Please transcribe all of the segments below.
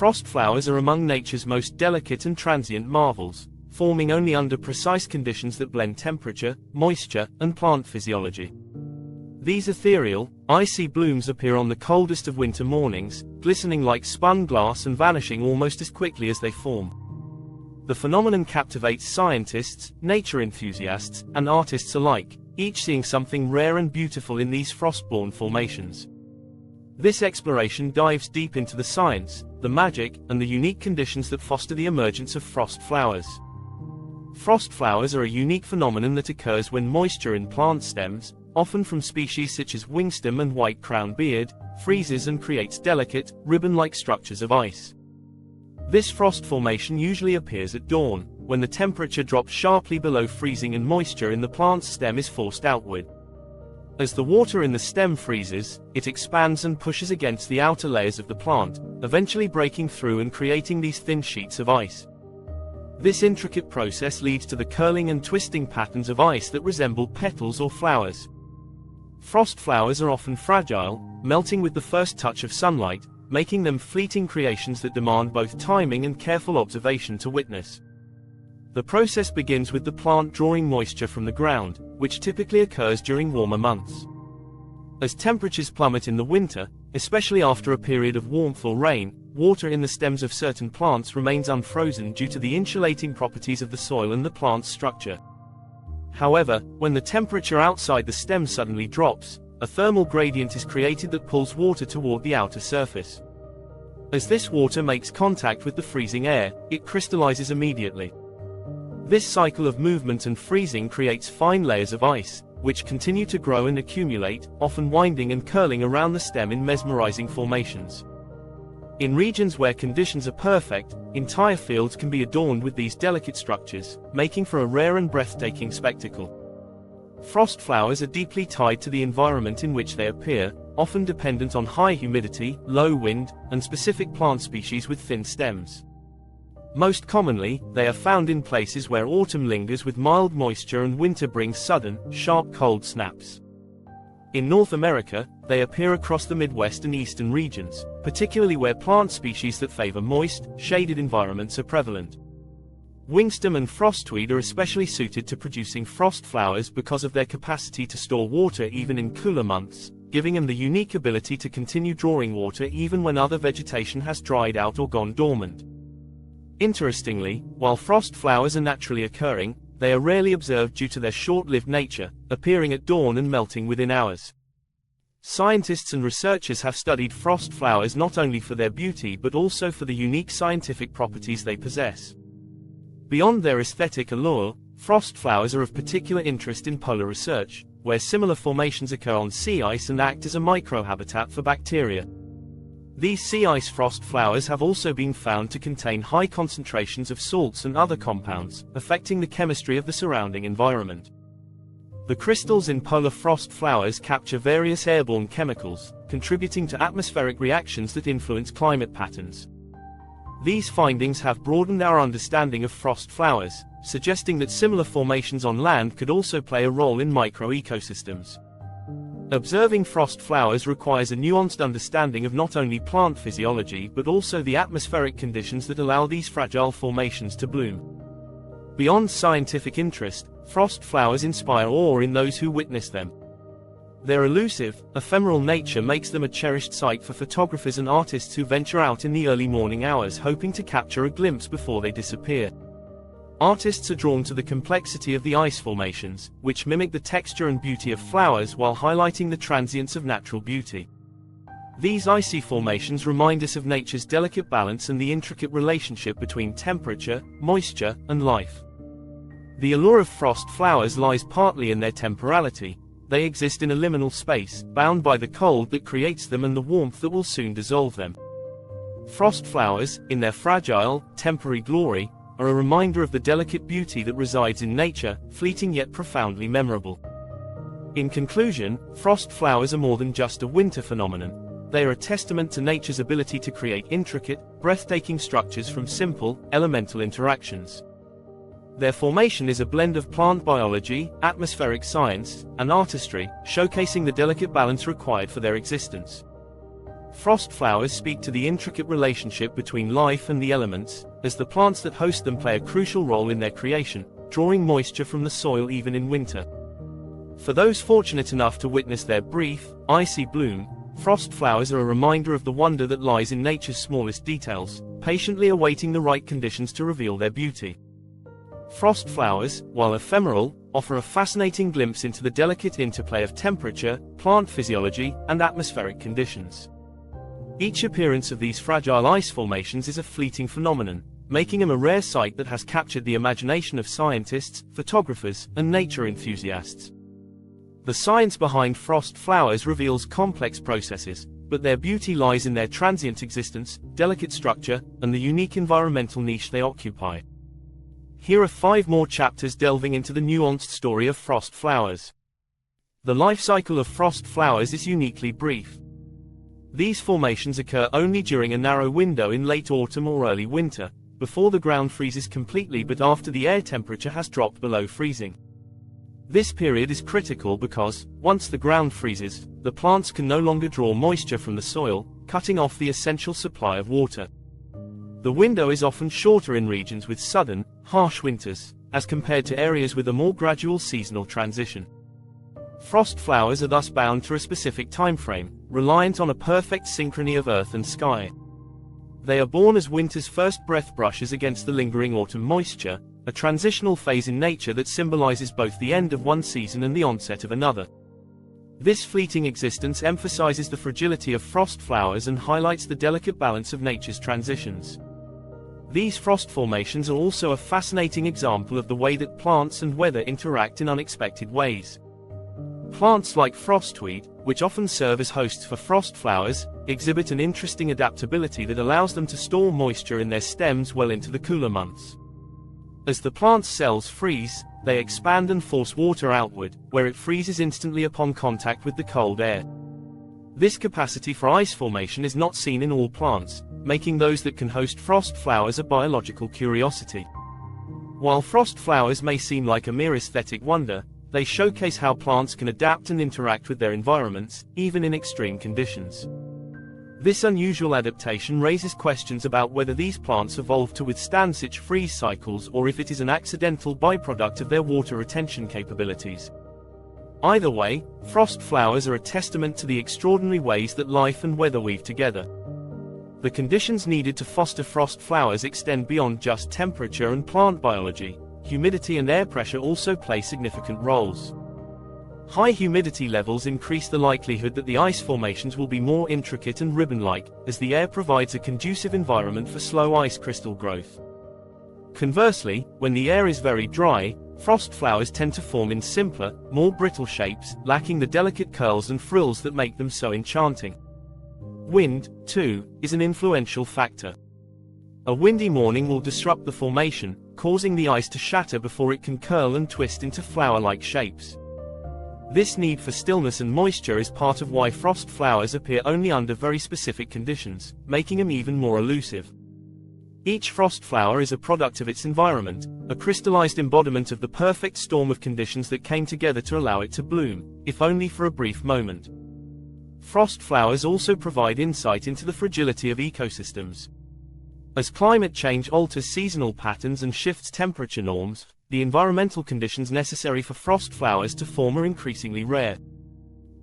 Frost flowers are among nature's most delicate and transient marvels, forming only under precise conditions that blend temperature, moisture, and plant physiology. These ethereal, icy blooms appear on the coldest of winter mornings, glistening like spun glass and vanishing almost as quickly as they form. The phenomenon captivates scientists, nature enthusiasts, and artists alike, each seeing something rare and beautiful in these frost-born formations. This exploration dives deep into the science, the magic, and the unique conditions that foster the emergence of frost flowers. Frost flowers are a unique phenomenon that occurs when moisture in plant stems, often from species such as wingstem and white-crowned beard, freezes and creates delicate, ribbon-like structures of ice. This frost formation usually appears at dawn, when the temperature drops sharply below freezing and moisture in the plant's stem is forced outward. As the water in the stem freezes, it expands and pushes against the outer layers of the plant, eventually breaking through and creating these thin sheets of ice. This intricate process leads to the curling and twisting patterns of ice that resemble petals or flowers. Frost flowers are often fragile, melting with the first touch of sunlight, making them fleeting creations that demand both timing and careful observation to witness. The process begins with the plant drawing moisture from the ground, which typically occurs during warmer months. As temperatures plummet in the winter, especially after a period of warmth or rain, water in the stems of certain plants remains unfrozen due to the insulating properties of the soil and the plant's structure. However, when the temperature outside the stem suddenly drops, a thermal gradient is created that pulls water toward the outer surface. As this water makes contact with the freezing air, it crystallizes immediately. This cycle of movement and freezing creates fine layers of ice, which continue to grow and accumulate, often winding and curling around the stem in mesmerizing formations. In regions where conditions are perfect, entire fields can be adorned with these delicate structures, making for a rare and breathtaking spectacle. Frost flowers are deeply tied to the environment in which they appear, often dependent on high humidity, low wind, and specific plant species with thin stems. Most commonly, they are found in places where autumn lingers with mild moisture and winter brings sudden, sharp cold snaps. In North America, they appear across the Midwest and eastern regions, particularly where plant species that favor moist, shaded environments are prevalent. Wingstem and frostweed are especially suited to producing frost flowers because of their capacity to store water even in cooler months, giving them the unique ability to continue drawing water even when other vegetation has dried out or gone dormant. Interestingly, while frost flowers are naturally occurring, they are rarely observed due to their short-lived nature, appearing at dawn and melting within hours. Scientists and researchers have studied frost flowers not only for their beauty but also for the unique scientific properties they possess. Beyond their aesthetic allure, frost flowers are of particular interest in polar research, where similar formations occur on sea ice and act as a microhabitat for bacteria. These sea ice frost flowers have also been found to contain high concentrations of salts and other compounds, affecting the chemistry of the surrounding environment. The crystals in polar frost flowers capture various airborne chemicals, contributing to atmospheric reactions that influence climate patterns. These findings have broadened our understanding of frost flowers, suggesting that similar formations on land could also play a role in microecosystems. Observing frost flowers requires a nuanced understanding of not only plant physiology but also the atmospheric conditions that allow these fragile formations to bloom. Beyond scientific interest, frost flowers inspire awe in those who witness them. Their elusive, ephemeral nature makes them a cherished sight for photographers and artists who venture out in the early morning hours hoping to capture a glimpse before they disappear. Artists are drawn to the complexity of the ice formations, which mimic the texture and beauty of flowers while highlighting the transience of natural beauty. These icy formations remind us of nature's delicate balance and the intricate relationship between temperature, moisture, and life. The allure of frost flowers lies partly in their temporality. They exist in a liminal space, bound by the cold that creates them and the warmth that will soon dissolve them. Frost flowers, in their fragile, temporary glory, are a reminder of the delicate beauty that resides in nature, fleeting yet profoundly memorable. In conclusion, frost flowers are more than just a winter phenomenon. They are a testament to nature's ability to create intricate, breathtaking structures from simple, elemental interactions. Their formation is a blend of plant biology, atmospheric science, and artistry, showcasing the delicate balance required for their existence. Frost flowers speak to the intricate relationship between life and the elements, as the plants that host them play a crucial role in their creation, drawing moisture from the soil even in winter. For those fortunate enough to witness their brief, icy bloom, frost flowers are a reminder of the wonder that lies in nature's smallest details, patiently awaiting the right conditions to reveal their beauty. Frost flowers, while ephemeral, offer a fascinating glimpse into the delicate interplay of temperature, plant physiology, and atmospheric conditions. Each appearance of these fragile ice formations is a fleeting phenomenon, making them a rare sight that has captured the imagination of scientists, photographers, and nature enthusiasts. The science behind frost flowers reveals complex processes, but their beauty lies in their transient existence, delicate structure, and the unique environmental niche they occupy. Here are 5 more chapters delving into the nuanced story of frost flowers. The life cycle of frost flowers is uniquely brief. These formations occur only during a narrow window in late autumn or early winter, before the ground freezes completely but after the air temperature has dropped below freezing. This period is critical because, once the ground freezes, the plants can no longer draw moisture from the soil, cutting off the essential supply of water. The window is often shorter in regions with sudden, harsh winters, as compared to areas with a more gradual seasonal transition. Frost flowers are thus bound to a specific time frame, reliant on a perfect synchrony of earth and sky. They are born as winter's first breath brushes against the lingering autumn moisture, a transitional phase in nature that symbolizes both the end of one season and the onset of another. This fleeting existence emphasizes the fragility of frost flowers and highlights the delicate balance of nature's transitions. These frost formations are also a fascinating example of the way that plants and weather interact in unexpected ways. Plants like frostweed, which often serve as hosts for frost flowers, exhibit an interesting adaptability that allows them to store moisture in their stems well into the cooler months. As the plant's cells freeze, they expand and force water outward, where it freezes instantly upon contact with the cold air. This capacity for ice formation is not seen in all plants, making those that can host frost flowers a biological curiosity. While frost flowers may seem like a mere aesthetic wonder, they showcase how plants can adapt and interact with their environments, even in extreme conditions. This unusual adaptation raises questions about whether these plants evolved to withstand such freeze cycles or if it is an accidental byproduct of their water retention capabilities. Either way, frost flowers are a testament to the extraordinary ways that life and weather weave together. The conditions needed to foster frost flowers extend beyond just temperature and plant biology. Humidity and air pressure also play significant roles. High humidity levels increase the likelihood that the ice formations will be more intricate and ribbon-like, as the air provides a conducive environment for slow ice crystal growth. Conversely, when the air is very dry, frost flowers tend to form in simpler, more brittle shapes, lacking the delicate curls and frills that make them so enchanting. Wind, too, is an influential factor. A windy morning will disrupt the formation, causing the ice to shatter before it can curl and twist into flower-like shapes. This need for stillness and moisture is part of why frost flowers appear only under very specific conditions, making them even more elusive. Each frost flower is a product of its environment, a crystallized embodiment of the perfect storm of conditions that came together to allow it to bloom, if only for a brief moment. Frost flowers also provide insight into the fragility of ecosystems. As climate change alters seasonal patterns and shifts temperature norms, the environmental conditions necessary for frost flowers to form are increasingly rare.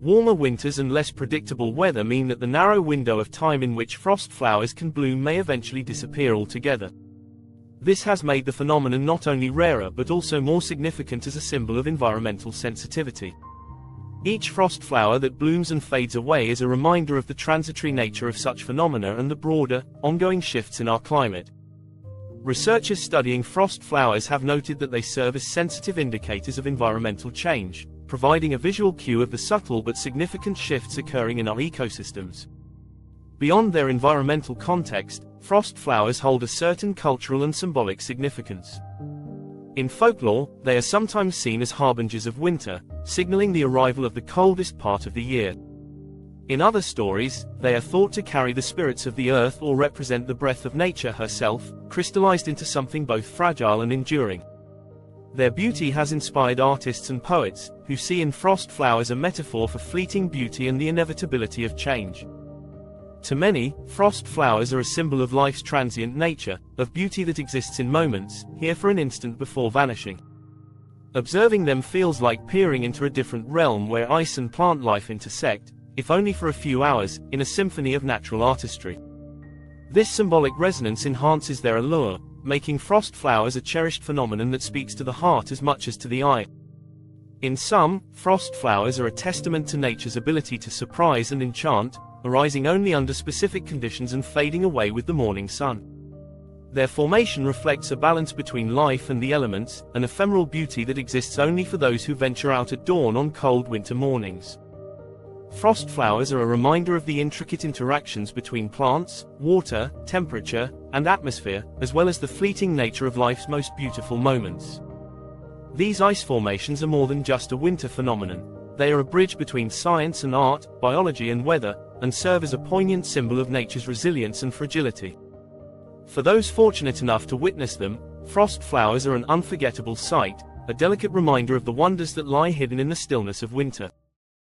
Warmer winters and less predictable weather mean that the narrow window of time in which frost flowers can bloom may eventually disappear altogether. This has made the phenomenon not only rarer but also more significant as a symbol of environmental sensitivity. Each frost flower that blooms and fades away is a reminder of the transitory nature of such phenomena and the broader, ongoing shifts in our climate. Researchers studying frost flowers have noted that they serve as sensitive indicators of environmental change, providing a visual cue of the subtle but significant shifts occurring in our ecosystems. Beyond their environmental context, frost flowers hold a certain cultural and symbolic significance. In folklore, they are sometimes seen as harbingers of winter, signaling the arrival of the coldest part of the year. In other stories, they are thought to carry the spirits of the earth or represent the breath of nature herself, crystallized into something both fragile and enduring. Their beauty has inspired artists and poets, who see in frost flowers a metaphor for fleeting beauty and the inevitability of change. To many, frost flowers are a symbol of life's transient nature, of beauty that exists in moments, here for an instant before vanishing. Observing them feels like peering into a different realm where ice and plant life intersect, if only for a few hours, in a symphony of natural artistry. This symbolic resonance enhances their allure, making frost flowers a cherished phenomenon that speaks to the heart as much as to the eye. In sum, frost flowers are a testament to nature's ability to surprise and enchant, arising only under specific conditions and fading away with the morning sun. Their formation reflects a balance between life and the elements, an ephemeral beauty that exists only for those who venture out at dawn on cold winter mornings. Frost flowers are a reminder of the intricate interactions between plants, water, temperature, and atmosphere, as well as the fleeting nature of life's most beautiful moments. These ice formations are more than just a winter phenomenon. They are a bridge between science and art, biology and weather, and serve as a poignant symbol of nature's resilience and fragility. For those fortunate enough to witness them, frost flowers are an unforgettable sight, a delicate reminder of the wonders that lie hidden in the stillness of winter.